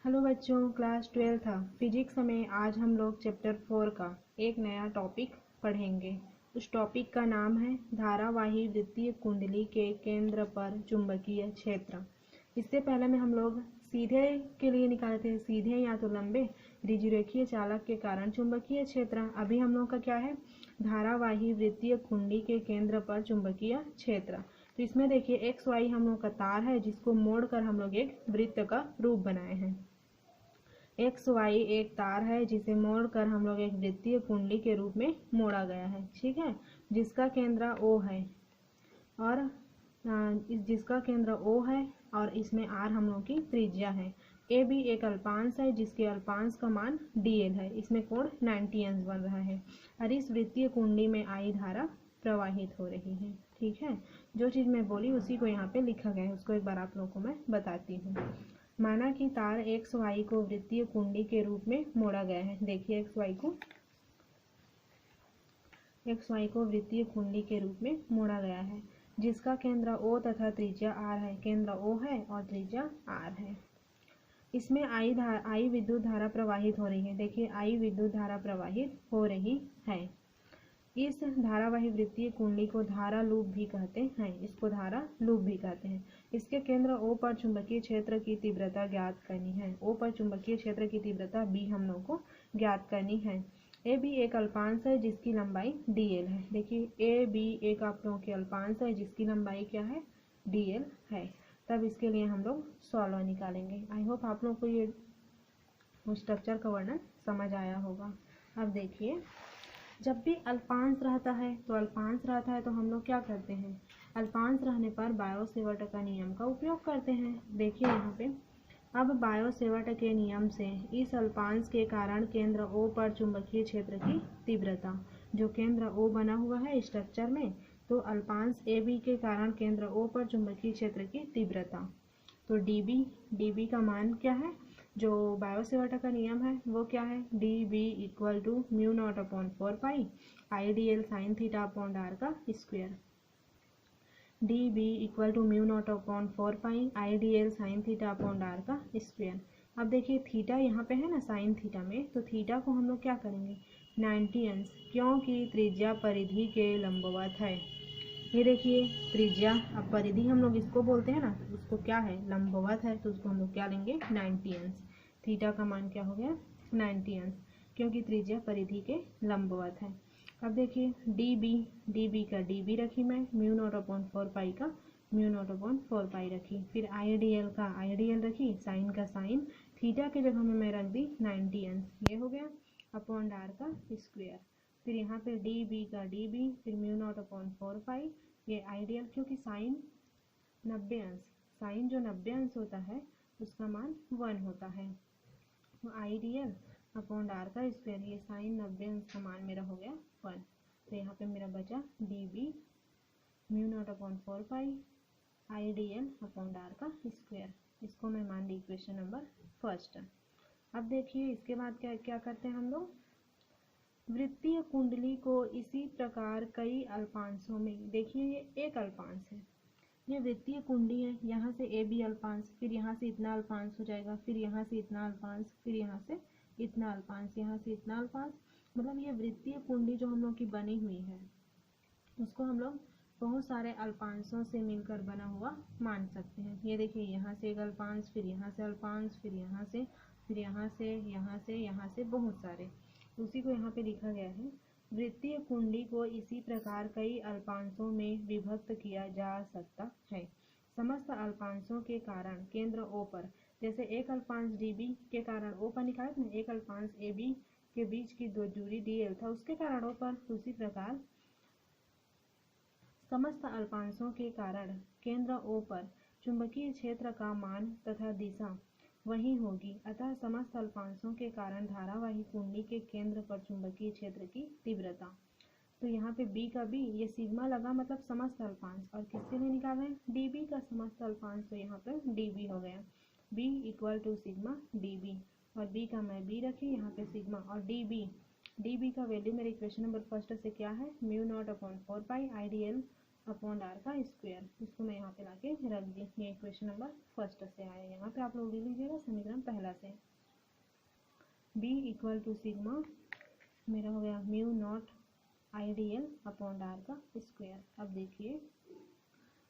Hello बच्चों, class 12 physics में आज हम लोग चैप्टर 4 का एक नया टॉपिक पढ़ेंगे। उस टॉपिक का नाम है धारावाही वृत्तीय कुंडली के केंद्र पर चुंबकीय क्षेत्र। इससे पहले में हम लोग सीधे के लिए निकाले थे, सीधे या तो लंबे ऋजुरेखीय चालक के कारण चुंबकीय क्षेत्र। अभी हम लोग का क्या है, धारावाही वृत्तीय कुंडली के केंद्र पर चुंबकीय क्षेत्र। तो इसमें देखिए एक्स वाई हम लोग का तार है जिसको मोड़कर हम लोग एक वृत्त का रूप बनाए हैं। एक्स वाई एक तार है जिसे मोड़कर हम लोग एक वृत्तीय कुंडली के रूप में मोड़ा गया है, ठीक है, जिसका केंद्र ओ है और जिसका केंद्र ओ है और इसमें आर हम लोग की त्रिज्या है। ए भी एक अल्पांश है जिसके अल्पांश का मान dl है। इसमें कोण 90 अंश बन रहा है और इस वृत्तीय कुंडली में आई धारा प्रवाहित हो रही है। ठीक है, जो चीज़ मैं बोली उसी को यहाँ पे लिखा गया है, उसको एक बार आप लोगों को मैं बताती हूँ। माना कि तार एक्स वाई को वृत्तीय कुंडली के रूप में मोड़ा गया है। देखिए एक्स वाई को वृत्तीय कुंडली के रूप में मोड़ा गया है जिसका केंद्र ओ तथा त्रिज्या आर है। केंद्र ओ है और त्रिज्या आर है। इसमें आई विद्युत धारा प्रवाहित हो रही है। देखिए आई विद्युत धारा प्रवाहित हो रही है। इस धारावाही वृत्तीय कुंडली को धारा लूप भी कहते हैं। इसको धारा लूप भी कहते हैं। इसके केंद्र ओ पर चुंबकीय क्षेत्र की तीव्रता ज्ञात करनी है। ओ पर चुंबकीय क्षेत्र की तीव्रता बी हम लोग को ज्ञात करनी है। ए भी एक अल्पांश है जिसकी लंबाई dl है। देखिए ए बी एक आप लोगों के अल्पांश है जिसकी लंबाई क्या है, dl है। तब इसके लिए हम लोग सॉल्वर निकालेंगे। आई होप आप लोग को ये स्ट्रक्चर का वर्णन समझ आया होगा। अब देखिए, जब भी अल्पांश रहता है तो हम लोग क्या करते हैं, अल्पांश रहने पर बायो-सेवर्ट का नियम का उपयोग करते हैं। देखिए यहाँ पे, अब बायो-सेवर्ट के नियम से इस अल्पांश के कारण केंद्र ओ पर चुंबकीय क्षेत्र की तीव्रता, जो केंद्र ओ बना हुआ है स्ट्रक्चर में, तो अल्पांश ए बी के कारण केंद्र ओ पर चुंबकीय क्षेत्र की तीव्रता, तो डी बी का मान क्या है, जो बायो-सेवर्ट का नियम है वो क्या है, D B equal to mu naught upon 4 pi I D L sine theta upon R का square. D B equal to mu naught upon 4 pi I D L sine theta upon R का square. अब देखिए theta यहाँ पे है ना sine theta में, तो थीटा को हम लोग क्या करेंगे 90 अंश, क्योंकि त्रिज्या परिधि के लंबवत है। ये देखिए त्रिज्या, अब परिधि हम लोग इसको बोलते हैं ना, तो उसको क्या है, लंबवत है, तो उसको हम लोग क्या लेंगे 90 अंश। थीटा का मान क्या हो गया 90 अंश, क्योंकि त्रिज्या परिधि के लंबवत है। अब देखिए डी बी का डी बी रखी मैं, म्यू नॉट अपॉन 4 पाई का म्यू नॉट अपॉन 4 पाई रखी, फिर आई डी एल का आई डी एल रखी, साइन का साइन, थीटा के जगह में मैं रख दी 90 अंश, ये हो गया अपॉन आर का स्क्वायर। फिर यहाँ पे डी बी का डी बी, फिर म्यू नॉट अपॉन 4 पाई, ये आइडियल, क्योंकि साइन 90 अंश, साइन जो 90 अंश होता है उसका मान 1 होता है, तो आइडियल अपॉन आर का स्क्वायर, ये साइन 90 अंश का मान मेरा हो गया 1। तो यहाँ पे मेरा बचा D B mu naught upon 4 pi ideal upon R का स्क्वायर। इसको मैं मान ली इक्वेशन नंबर फर्स्ट। अब देखिए इसके बाद क्या क्या करते हैं हम लोग, वृत्तीय कुंडली को इसी प्रकार कई अल्पांशों में, देखिए ये एक अल्पांश है, ये वृत्तीय कुंडली है, यहाँ से ए बी अल्पांश, फिर यहाँ से इतना अल्पांश हो जाएगा, फिर यहाँ से इतना अल्पांश, फिर यहाँ से इतना अल्पांश, यहाँ से इतना अल्पांश, मतलब ये वृत्तीय कुंडली जो हम लोग की बनी हुई है उसको हम लोग बहुत सारे अल्पांशों से मिलकर बना हुआ मान सकते हैं। ये देखिए यहाँ से एक अल्पांश, फिर यहाँ से अल्पांश, फिर यहाँ से, फिर यहाँ से, यहाँ से, यहाँ से बहुत सारे, उसी को यहाँ पे लिखा गया है। वृत्तीय कुंडली को इसी प्रकार कई अल्पांशों में विभक्त किया जा सकता है। समस्त अल्पांशों के कारण केंद्र ओ पर, जैसे एक अल्पांश db के कारण ओ पर निकाले थे, एक अल्पांश ab के बीच की दो दूरी dl था उसके कारण ओ पर, उसी प्रकार समस्त अल्पांशों के कारण केंद्र ओ पर चुंबकीय क्षेत्र का मान तथा दिशा वही होगी। अतः समस्त अल्पांशों के कारण धारावाही कुंडली के केंद्र पर चुंबकीय क्षेत्र की तीव्रता, तो यहाँ पे b का b, ये सिग्मा लगा मतलब समस्त अल्पांश, और किसके लिए निकाल रहे हैं db का समस्त अल्पांश, तो यहाँ पे db हो गया, b equal to sigma db, और b का मैं b रखी यहाँ पे सिग्मा, और db का वैल्यू मेरे इक्वेशन नंबर फर्स्ट से क्या है, mu naught upon 4 pi ideal upon r का स्क्वायर। इसको मैं यहाँ पे लाके रख दी। ये इक्वेशन नंबर फर्स्ट से आया। यहाँ पे आप लोग लिख लीजिएगा समीकरण पहला से। b इक्वल टू सिग्मा मेरा हो गया mu naught IDL upon r का स्क्वायर। अब देखिए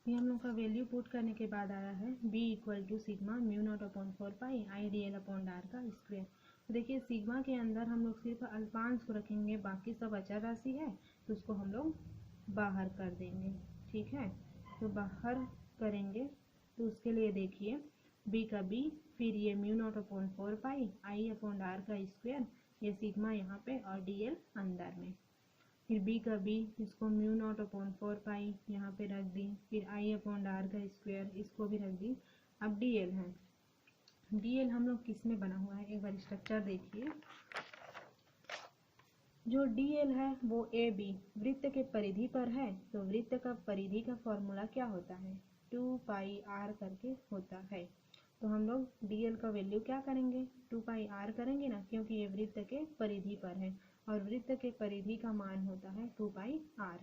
ये हम लोग का वैल्यू पुट करने के बाद आया है b equal to sigma mu naught upon 4 pi IDL upon r का स्क्वायर। तो देखिए सिग्मा के अंदर हम लोग सिर्फ अल्पांश को रखेंगे, बाकी सब अचर राशि है तो उसको हम लोग बाहर कर देंगे। ठीक है, तो बाहर करेंगे तो उसके लिए देखिए b का b, फिर ये mu naught upon 4 pi I upon r का स्क्वायर, ये सिग्मा यहाँ पे और dl अंदर में, फिर b का b, इसको म्यू नॉट अपॉन 4 पाई यहाँ पे रख दी, फिर I अपॉन r का स्क्वायर इसको भी रख दी। अब dl है, dl हम लोग किस में बना हुआ है एक बार स्ट्रक्चर देखिए। जो dl है वो AB वृत्त के परिधि पर है, तो वृत्त का परिधि का फॉर्मूला क्या होता है 2 पाई r करके होता है। तो हम लोग dl का वैल्यू क्या करेंगे 2 पाई r करेंगे ना, क्योंकि ये वृत्त के परिधि पर है और वृत्त के परिधि का मान होता है 2 पाई r।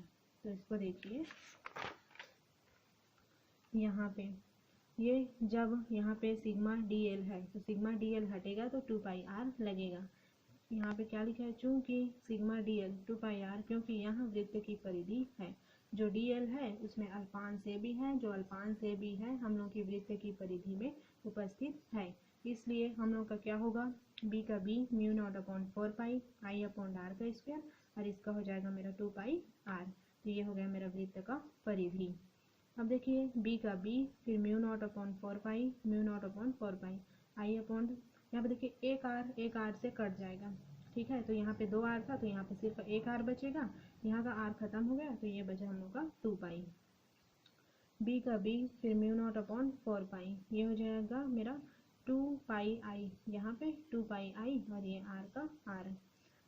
तो इसको देखिए यहाँ पे ये जब यहाँ पे सिग्मा dl है तो सिग्मा dl हटेगा तो 2 पाई r लगेगा। यहाँ पे क्या लिखा है, चूंकि सिग्मा dl 2 पाई r, क्योंकि यहाँ वृत्त की परिधि है। जो dl है उसमें अल्पांश a भी है, जो अल्पांश a भी है हम लोग की वृत्त की परिधि में उपस्थित है, इसलिए हम लोग का क्या होगा b का b mu naught upon 4 pi I upon r का स्क्वायर और इसका हो जाएगा मेरा 2 पाई r। तो ये हो गया मेरा वृत्त का परिधि। अब देखिए b का b, फिर mu naught upon 4 pi mu naught upon 4 pi I upon, यहाँ पे देखिए एक r से कट जाएगा। ठीक है, तो यहाँ पे 2 r था तो यहाँ पे सिर्फ 1 r बचेगा, यहाँ का r खत्म हो गया तो ये बचा हम लोग का 2 पाई। b का b, फिर म्यू नॉट अपॉन 4 पाई, ये हो जाएगा मेरा 2 पाई I, यहाँ पे 2 पाई I और ये r का r,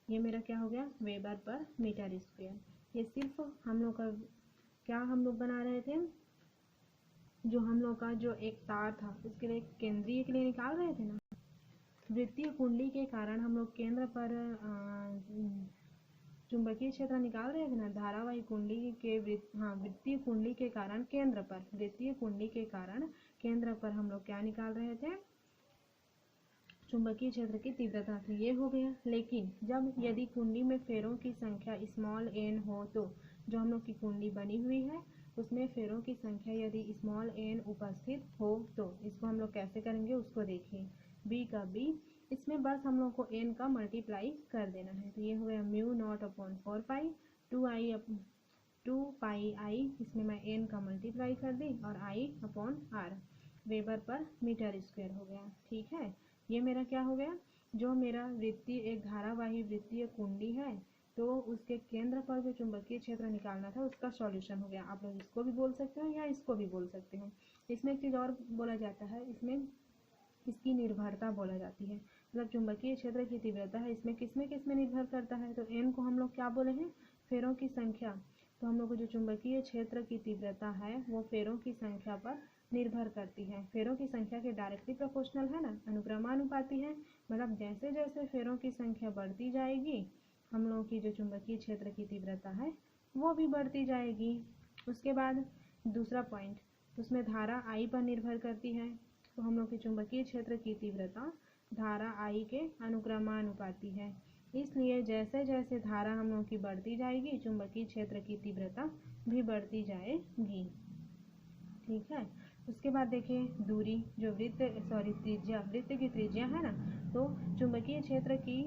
ये मेरा क्या हो गया वेबर पर मीटर स्क्वायर। ये सिर्फ हम लोग का क्या हम लोग बना रहे थे, जो हम लोग का जो एक तार था उसके लिए केंद्रीय के लिए निकाल रहे थे ना, वृत्तीय कुंडली के कारण हम लोग केंद्र पर चुंबकीय क्षेत्र निकाल रहे थे ना, धारावाही कुंडली के वृत्तीय कुंडली के कारण केंद्र पर, वृत्तीय कुंडली के कारण केंद्र पर हम लोग क्या निकाल रहे थे चुंबकीय क्षेत्र की तीव्रता। तो ये हो गया। लेकिन जब यदि कुंडली में फेरों की संख्या स्मॉल n हो, तो जो हम लोग की कुंडली बनी हुई है उसमें फेरों की संख्या यदि स्मॉल n उपस्थित हो तो इसको हम लोग कैसे करेंगे उसको देखिए। b का b, इसमें बस हम लोग को n का मल्टीप्लाई कर देना है, तो ये हो गया mu naught upon 4 pi 2 pi I, इसमें मैं n का मल्टीप्लाई कर दी और I upon r, weber per metre square हो गया। ठीक है, ये मेरा क्या हो गया, जो मेरा वृत्तीय एक धारावाही वृत्तीय कुंडली है तो उसके केंद्र पर जो चुंबकीय क्षेत्र निकालना था उसका सॉल्यूशन हो गया। आप लोग इसको भी बोल सकते हो या इसको भी बोल सकते हो। इसमें एक चीज़ और बोला जाता है, इसमें इसकी निर्भरता बोला जाती है, मतलब चुंबकीय क्षेत्र की तीव्रता है इसमें किसमें निर्भर करता है, तो n को हम लोग क्या बोले हैं फेरों की संख्या। तो हम लोग को जो चुंबकीय क्षेत्र की तीव्रता है वो फेरों की संख्या पर निर्भर करती है। फेरों की संख्या के डायरेक्टली प्रोपोर्शनल है ना, अनुक्रमानुपाती है, मतलब जैसे जैसे फेरों की संख्या बढ़ती जाएगी हम लोगों की जो चुंबकीय क्षेत्र की तीव्रता है वो भी बढ़ती जाएगी। उसके बाद दूसरा पॉइंट, उसमें धारा I पर निर्भर करती है, तो हम लोग की चुंबकीय क्षेत्र की तीव्रता धारा I के अनुक्रमानुपाती है, इसलिए जैसे जैसे धारा हम लोग की बढ़ती जाएगी चुंबकीय क्षेत्र की तीव्रता भी बढ़ती जाएगी। ठीक है, उसके बाद देखिए दूरी, जो त्रिज्या, वृत्त की त्रिज्या है ना, तो चुंबकीय क्षेत्र की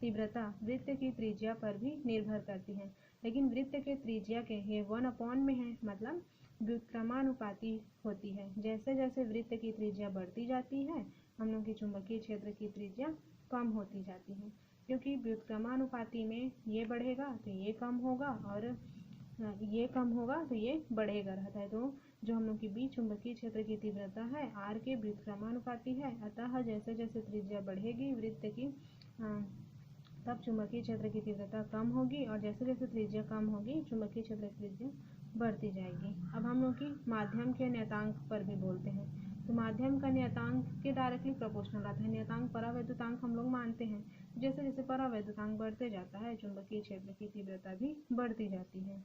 तीव्रता वृत्त की त्रिज्या पर भी निर्भर करती है, लेकिन वृत्त के त्रिज्या के ये 1 में है, मतलब व्युत्क्रमानुपाती होती है। जैसे जैसे वृत्त की त्रिज्या बढ़ती जाती है हम लोग की चुंबकीय क्षेत्र की त्रिज्या कम होती जाती है, क्योंकि व्युत्क्रमानुपाती में ये बढ़ेगा तो ये कम होगा और ये कम होगा तो ये बढ़ेगा रहता है। तो जो हम लोग की बीच चुंबकीय क्षेत्र की तीव्रता है r के व्युत्क्रमानुपाती है, अतः जैसे जैसे त्रिज्या बढ़ेगी वृत्त की तब चुंबकीय क्षेत्र की तीव्रता कम होगी और जैसे जैसे त्रिज्या कम होगी चुंबकीय क्षेत्र की त्रिज्या बढ़ती जाएगी। अब हम लोग की माध्यम के नियतांक पर भी बोलते हैं, तो माध्यम का नियतांक के डायरेक्टली प्रोपोर्शनल आता है। नियतांक परावैद्युतांक हम लोग मानते हैं, जैसे जैसे परावैद्युतांक बढ़ते जाता है चुंबकीय क्षेत्र की तीव्रता भी बढ़ती जाती है।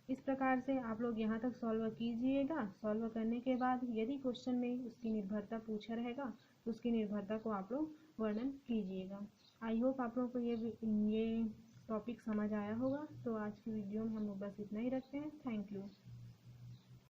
इस प्रकार से आप लोग यहाँ तक सॉल्व कीजिएगा। सॉल्व करने के बाद यदि क्वेश्चन में उसकी निर्भरता पूछा रहेगा तो उसकी निर्भरता को आप लोग वर्णन कीजिएगा। आई होप आप लोगों को ये टॉपिक समझ आया होगा। तो आज की वीडियो में हम लोग बस इतना ही रखते हैं। Thank you.